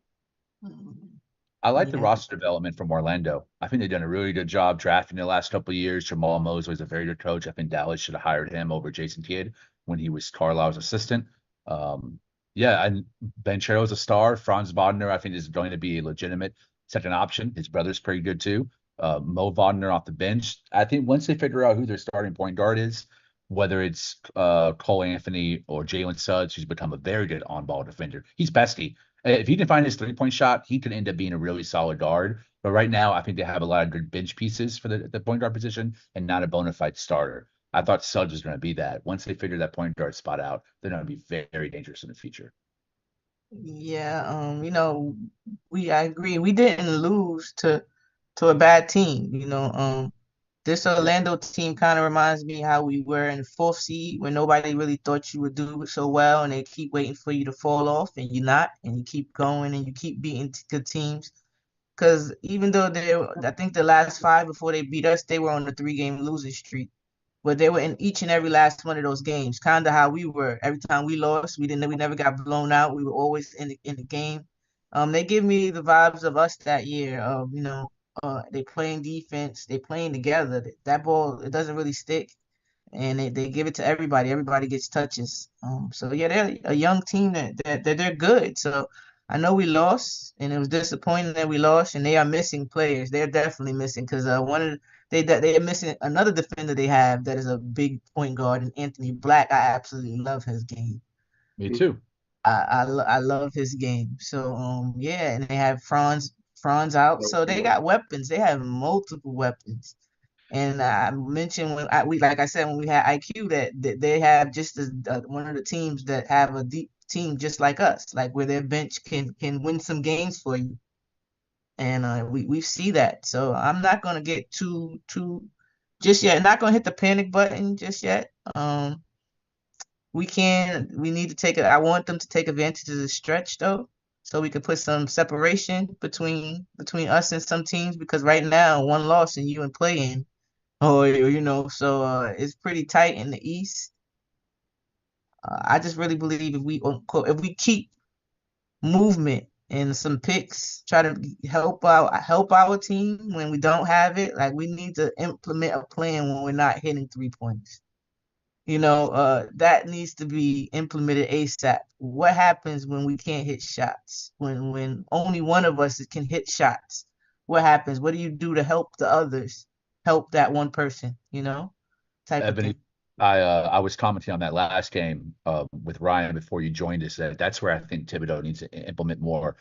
I like the Yeah. roster development from Orlando. I think they've done a really good job drafting the last couple of years. Jamal Mosley is a very good coach. I think Dallas should have hired him over Jason Kidd when he was Carlisle's assistant. Yeah, and Banchero's a star. Franz Wagner, I think, is going to be a legitimate second option. His brother's pretty good too. Mo Wagner off the bench. I think once they figure out who their starting point guard is, whether it's Cole Anthony or Jalen Suggs, who's become a very good on-ball defender. He's pesky. If he can find his three-point shot, he could end up being a really solid guard. But right now, I think they have a lot of good bench pieces for the point guard position and not a bona fide starter. I thought Suggs was going to be that. Once they figure that point guard spot out, they're going to be very, very dangerous in the future. Yeah, I agree. We didn't lose to a bad team. This Orlando team kind of reminds me how we were in the fourth seed when nobody really thought you would do so well, and they keep waiting for you to fall off, and you're not, and you keep going and you keep beating good teams. Because even though I think the last five before they beat us, they were on a 3-game losing streak. But they were in each and every last one of those games, kind of how we were. Every time we lost, we never got blown out. We were always in the game. They give me the vibes of us that year. They playing defense, they playing together. That ball, it doesn't really stick, and they give it to everybody. Everybody gets touches. So yeah, they're a young team that they're good. So I know we lost, and it was disappointing that we lost, and they are missing players. They're definitely missing because they are missing another defender they have that is a big point guard, and Anthony Black. I absolutely love his game. Me too. I love his game. So yeah, and they have Franz out, so they got weapons. They have multiple weapons. And I mentioned like I said when we had IQ that they have just one of the teams that have a deep team just like us, like where their bench can win some games for you. And we see that. So I'm not gonna get too just yet. Not gonna hit the panic button just yet. We need to take it. I want them to take advantage of the stretch though, so we could put some separation between us and some teams because right now one loss and you in play-in. So it's pretty tight in the East. I just really believe if we keep movement and some picks, try to help our team when we don't have it. Like we need to implement a plan when we're not hitting 3 points. That needs to be implemented ASAP. What happens when we can't hit shots? When only one of us can hit shots? What happens? What do you do to help the others? help that one person, type of Ebony, thing. I was commenting on that last game with Ryan before you joined us. That's where I think Thibodeau needs to implement more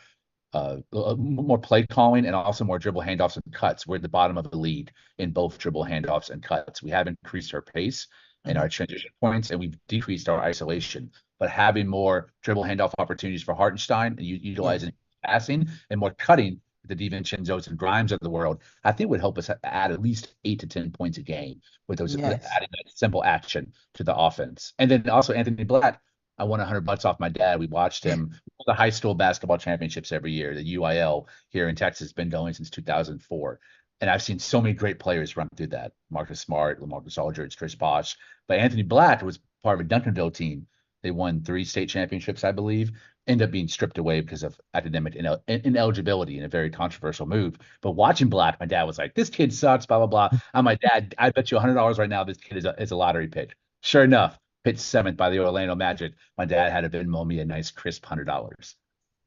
play calling and also more dribble handoffs and cuts. We're at the bottom of the lead in both dribble handoffs and cuts. We have increased our pace and our transition points, and we've decreased our isolation. But having more dribble handoff opportunities for Hartenstein and utilizing passing and more cutting the DiVincenzo's and Grimes of the world, I think would help us add at least 8 to 10 points a game with those Yes. adding that simple action to the offense. And then also Anthony Black, I won $100 off my dad. We watched him the high school basketball championships every year. The UIL here in Texas has been going since 2004. And I've seen so many great players run through that. Marcus Smart, LaMarcus Aldridge, Chris Bosh. But Anthony Black was part of a Duncanville team. They won 3 state championships, I believe. Ended up being stripped away because of academic ineligibility in a very controversial move. But watching Black, my dad was like, "This kid sucks." Blah blah blah. I'm like, "Dad, I bet you $100 right now this kid is a lottery pick." Sure enough, picked 7th by the Orlando Magic. My dad had to Venmo me a nice crisp $100.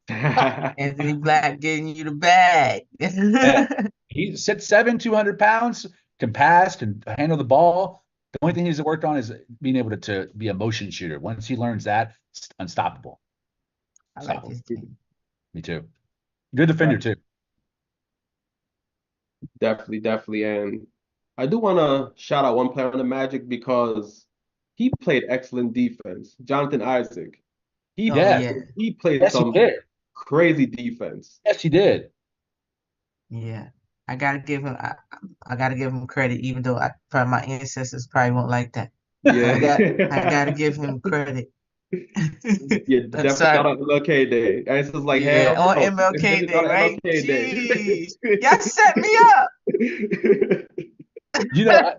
Anthony Black getting you the bag. Yeah. He's 6'7", 200 pounds, can pass, can handle the ball. The only thing he's worked on is being able to be a motion shooter. Once he learns that, it's unstoppable. I like his game. Me too. Good defender too. Definitely. And I do want to shout out one player on the Magic because he played excellent defense. Jonathan Isaac. He Oh, Yeah. yeah. he played Yes, he some did. crazy defense. Yes, he did. Yeah. I gotta give him I gotta give him credit, even though probably my ancestors probably won't like that. I gotta give him credit. Yeah, I'm definitely sorry. not on MLK Day. And it's just like, Yeah, hell on no. MLK It's not Day, on right? MLK Jeez. Day. Y'all set me up. You know,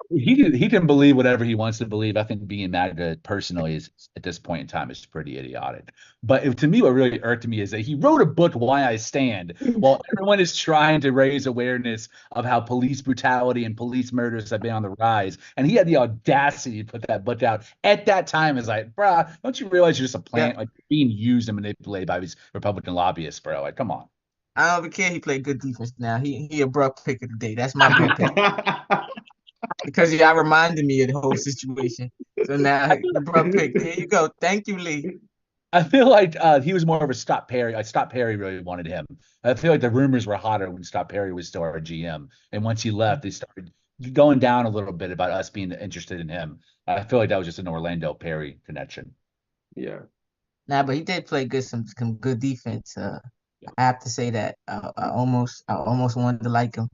he can believe whatever he wants to believe. I think being MAGA personally is at this point in time is pretty idiotic. But to me, what really irked me is that he wrote a book, Why I Stand, while everyone is trying to raise awareness of how police brutality and police murders have been on the rise. And he had the audacity to put that book out at that time. Is like, bruh, don't you realize you're just a plant, Yeah. like being used and manipulated by these Republican lobbyists, bro? Like, come on. I don't even care he played good defense now. He a bro pick of the day. That's my bro pick. Because y'all reminded me of the whole situation. So now the bro pick. Here you go. Thank you, Lee. I feel like he was more of a Scott Perry. Scott Perry really wanted him. I feel like the rumors were hotter when Scott Perry was still our GM, and once he left, they started going down a little bit about us being interested in him. I feel like that was just an Orlando Perry connection. Yeah. Nah, but he did play some good defense. I have to say that. I almost wanted to like him.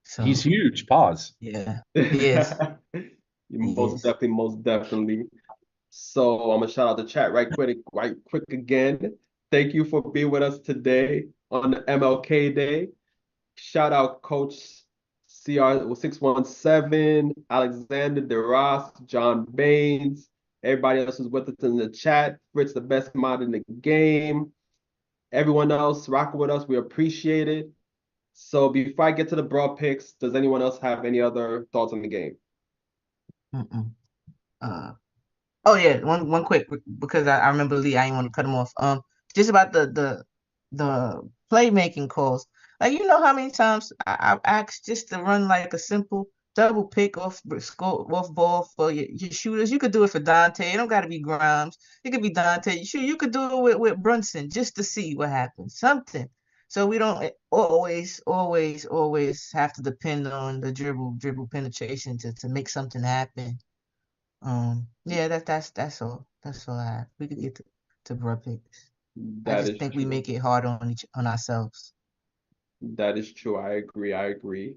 So He's huge. Pause. yeah, he is. He Most is. definitely. So I'm gonna shout out the chat right quick again. Thank you for being with us today on the MLK Day. Shout out Coach CR617, Alexander DeRoss, John Baines, everybody else who's with us in the chat. Fritz, the best mod in the game. Everyone else rocking with us, we appreciate it. So before I get to the broad picks, does anyone else have any other thoughts on the game? Mm-mm. Oh yeah, one quick because I remember Lee. I didn't want to cut him off. Just about the playmaking calls. Like how many times I've asked just to run like a simple double pick off ball for your shooters. You could do it for Dante. It don't got to be Grimes. It could be Dante. You could do it with Brunson just to see what happens. Something. So we don't always have to depend on the dribble penetration to make something happen. Yeah, that's all. That's all I have. We could get to bro picks. I That just is think we true. make it hard on ourselves. That is true. I agree.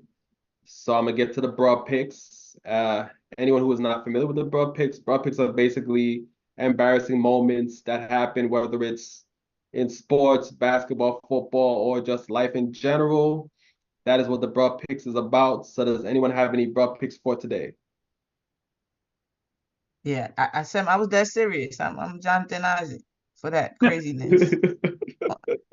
So I'm gonna get to the broad picks. Anyone who is not familiar with the broad picks are basically embarrassing moments that happen, whether it's in sports, basketball, football, or just life in general. That is what the broad picks is about. So does anyone have any broad picks for today? Yeah, I said I was that serious. I'm Jonathan Isaac for that craziness.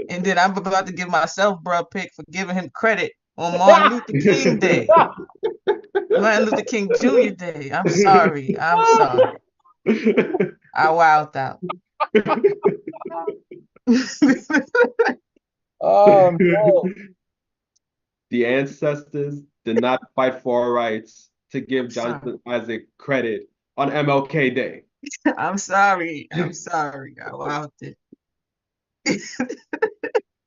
And then I'm about to give myself bro pick for giving him credit on Martin Luther King Day. Martin Luther King Jr. Day. I'm sorry. I wowed out. Oh no. The ancestors did not fight for our rights to give Sorry. Jonathan Isaac credit on MLK Day. I'm sorry. I'm sorry. I allowed it.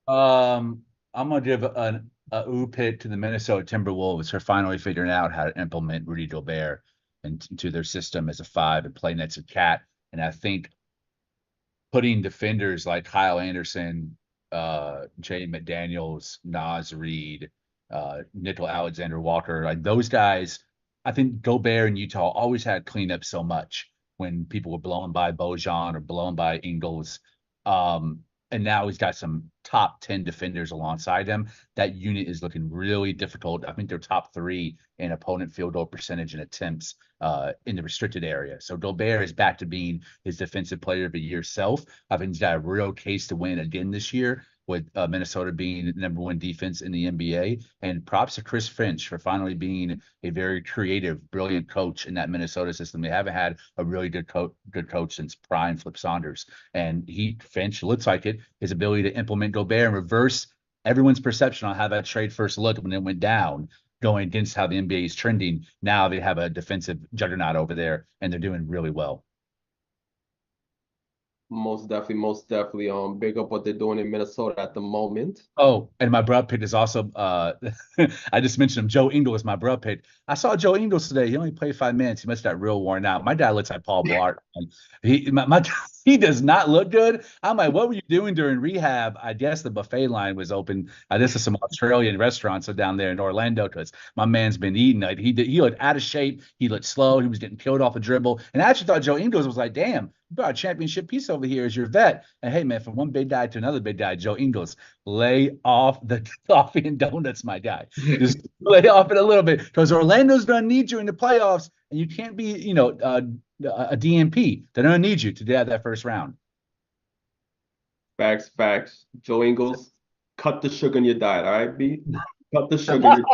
I'm gonna give a ooh pit to the Minnesota Timberwolves for finally figuring out how to implement Rudy Gobert into their system as a 5 and play next to Cat. And I think putting defenders like Kyle Anderson, Jay McDaniels, Nas Reed, Nickel Alexander Walker, like those guys, I think Gobert in Utah always had cleanup so much when people were blown by Bojan or blown by Ingles. And now he's got some top 10 defenders alongside him. That unit is looking really difficult. I think they're top 3 in opponent field goal percentage and attempts in the restricted area. So Gobert is back to being his defensive player of the year self. I think he's got a real case to win again this year, with Minnesota being the #1 defense in the NBA. And props to Chris Finch for finally being a very creative, brilliant coach in that Minnesota system. They haven't had a really good coach since prime Flip Saunders. And Finch looks like it, his ability to implement Gobert and reverse everyone's perception on how that trade first looked when it went down, going against how the NBA is trending. Now they have a defensive juggernaut over there, and they're doing really well. Most definitely. Big up what they're doing in Minnesota at the moment. Oh, and my bruh pick is also I just mentioned him. Joe Ingles is my bruh pick. I saw Joe Ingles today. He only played 5 minutes. He must have got real worn out. My dad looks like Paul Blart. He does not look good. I'm like, what were you doing during rehab? I guess the buffet line was open. This is some Australian restaurants down there in Orlando, because my man's been eating. Like he looked out of shape. He looked slow. He was getting killed off a dribble. And I actually thought Joe Ingles was like, damn, you got a championship piece over here as your vet. And hey, man, from one big guy to another big guy, Joe Ingles, lay off the coffee and donuts, my guy. Just lay off it a little bit, because Orlando's going to need you in the playoffs, and you can't be, a DMP. They're going to need you to get out of that first round. Facts. Joe Ingles, cut the sugar in your diet, all right, B? Cut the sugar in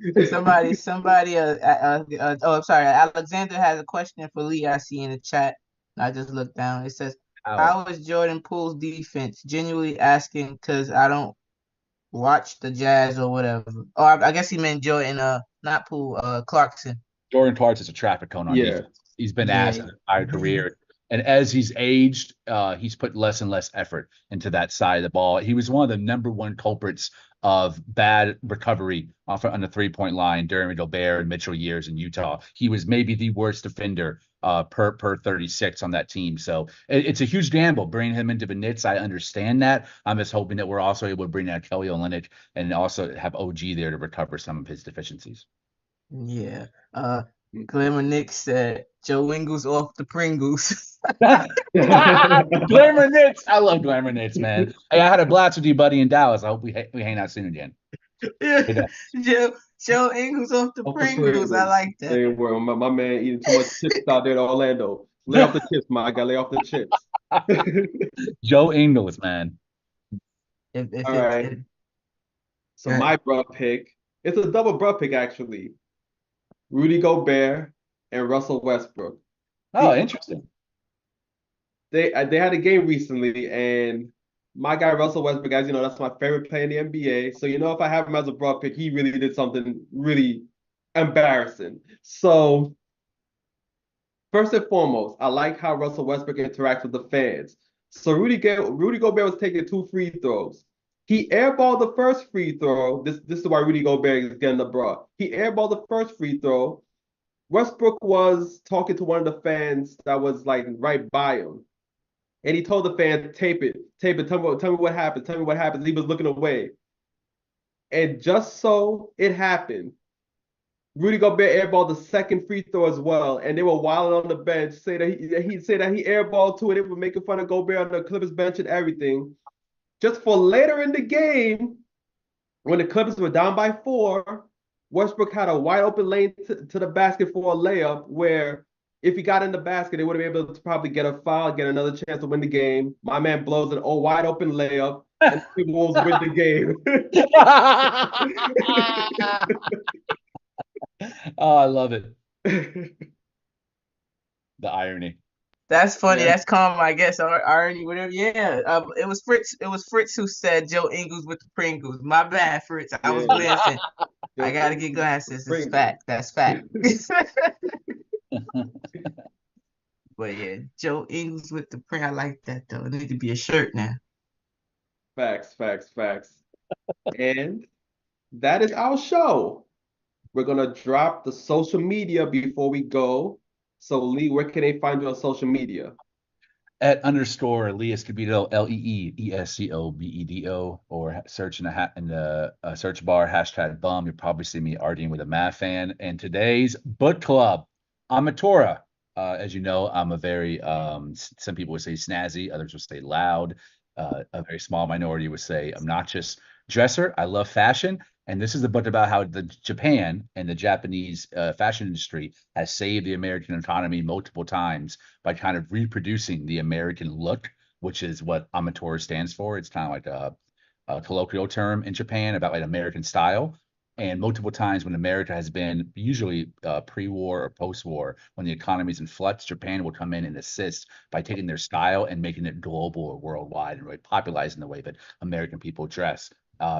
your diet. Somebody, I'm sorry. Alexander has a question for Lee. I see in the chat. I just looked down. It says, how is Jordan Poole's defense? Genuinely asking, because I don't watch the Jazz or whatever. Oh, I guess he meant Jordan, not Poole, Clarkson. Jordan Clarkson is a traffic cone on defense. He's been asked his entire career. And as he's aged, he's put less and less effort into that side of the ball. He was one of the #1 culprits of bad recovery on the 3-point line during Gobert and Mitchell years in Utah. He was maybe the worst defender per 36 on that team. So it's a huge gamble bringing him into the Knicks. I understand that. I'm just hoping that we're also able to bring out Kelly Olynyk and also have OG there to recover some of his deficiencies. Yeah. Glamour Nick said Joe Ingles off the Pringles. Glamour Knicks. I love Glamour Knicks, man. Hey, I had a blast with you, buddy, in Dallas. I hope we hang out soon again. Yeah. Joe Ingles off the Pringles. I like that. Hey, well, my man eating too much chips out there in Orlando. Lay off the chips, my guy. Lay off the chips. Joe Ingles, man. All right. So my bruh pick, it's a double bruh pick, actually. Rudy Gobert and Russell Westbrook. Oh, interesting. They had a game recently, and my guy Russell Westbrook, as you know, that's my favorite player in the NBA. So, if I have him as a broad pick, he really did something really embarrassing. So, first and foremost, I like how Russell Westbrook interacts with the fans. So, Rudy Gobert was taking 2 free throws. He airballed the first free throw. This is why Rudy Gobert is getting the broad. He airballed the first free throw. Westbrook was talking to one of the fans that was like right by him. And he told the fan, tape it, tell me what happens. He was looking away. And just so it happened, Rudy Gobert airballed the second free throw as well. And they were wilding on the bench, say that he airballed to it. They were making fun of Gobert on the Clippers bench and everything. Just for later in the game, when the Clippers were down by 4, Westbrook had a wide open lane to the basket for a layup, where if he got in the basket, they would have been able to probably get a foul, get another chance to win the game. My man blows an wide open layup, and the Wolves win the game. Oh, I love it. The irony. That's funny. Yeah. That's calm, I guess. Irony, whatever. Yeah. It was Fritz. It was Fritz who said Joe Ingles with the Pringles. My bad, Fritz. I was glancing. I gotta get glasses. It's fact. That's fact. But yeah, Joe Ingles with the print. I like that though. It need to be a shirt now. Facts, facts, facts. And that is our show. We're gonna drop the social media before we go. So Lee, where can they find you on social media? At _ Lee Escobedo, LEEESCOBEDO, or search in the search bar #bum. You'll probably see me arguing with a math fan. And today's book club, I'm a Torah. As you know, I'm a very some people would say snazzy, others would say loud. A very small minority would say obnoxious dresser. I love fashion. And this is a book about how Japan and the Japanese fashion industry has saved the American economy multiple times by kind of reproducing the American look, which is what Amateur stands for. It's kind of like a colloquial term in Japan about like American style. And multiple times when America has been usually pre-war or post-war, when the economy is in flux, Japan will come in and assist by taking their style and making it global or worldwide and really popularizing the way that American people dress.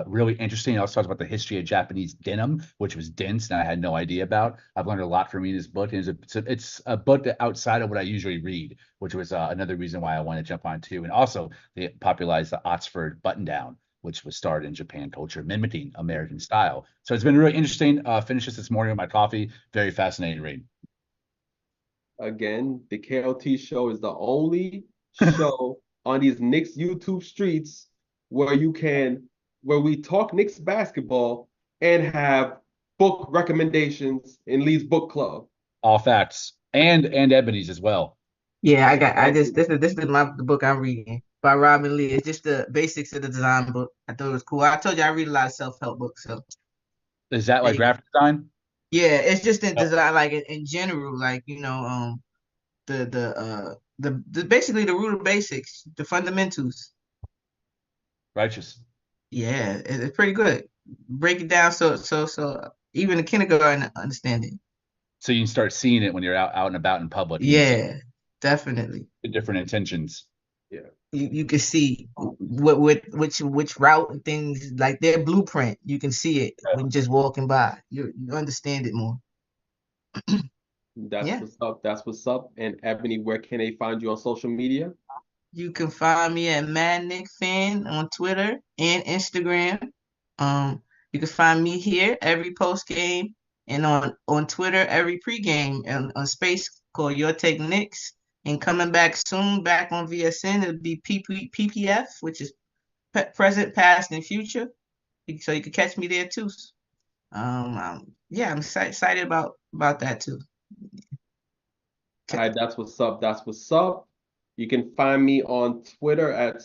Really interesting. It also talks about the history of Japanese denim, which was dense and I had no idea about. I've learned a lot from reading this book. And it's a book that outside of what I usually read, which was another reason why I wanted to jump on too. And also they popularized the Oxford button down, which was started in Japan culture, mimicking American style. So it's been really interesting. Finished this morning with my coffee. Very fascinating read. Again, the KLT show is the only show on these Knicks YouTube streets where we talk Knicks basketball and have book recommendations in Lee's book club. All facts. And Ebony's as well. Yeah, this is the book I'm reading by Robin Lee. It's just the basics of the design book. I thought it was cool. I told you I read a lot of self-help books. So is that like graphic design? Yeah, it's just in design, like in general, like the basically the root of basics, the fundamentals. Righteous. Yeah, it's pretty good. Break it down so even the kindergarten understand it. So you can start seeing it when you're out and about in public. Yeah, definitely. The different intentions. Yeah. You can see which route and things, like their blueprint. You can see it when just walking by. You understand it more. That's what's up. That's what's up. And Ebony, where can they find you on social media? You can find me at Mad Nick Fan on Twitter and Instagram. You can find me here every post game and on Twitter every pregame and on space called Your Take Knicks. And coming back soon, back on VSN, it'll be PPF, which is present, past, and future. So you can catch me there too. I'm excited about that too. All right, that's what's up. That's what's up. You can find me on Twitter at at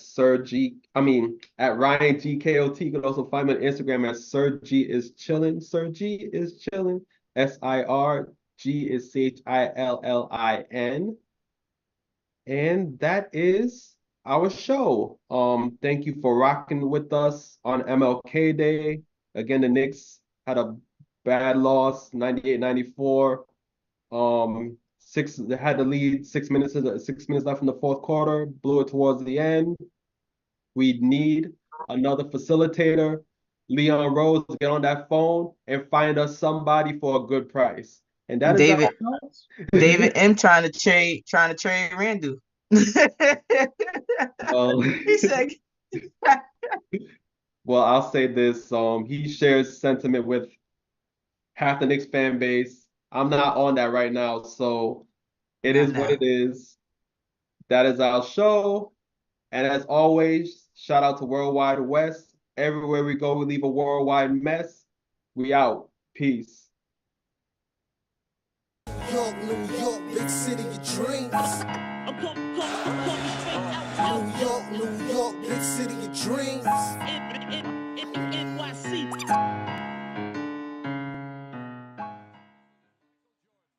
Ryan GKOT. You can also find me on Instagram at Sir G is chillin'. Sir G is chillin'. SIRG is CHILLIN. And that is our show. Thank you for rocking with us on MLK Day. Again, the Knicks had a bad loss, 98-94. They had the lead 6 minutes left in the fourth quarter, blew it towards the end. We need another facilitator. Leon Rose, get on that phone and find us somebody for a good price. And that David, is David M trying to trade Randall. He said well, I'll say this. He shares sentiment with half the Knicks fan base. I'm not on that right now, so it is what it is. That is our show. And as always, shout out to Worldwide West. Everywhere we go, we leave a worldwide mess. We out. Peace. York, New York, big city of dreams. New York, big city of dreams.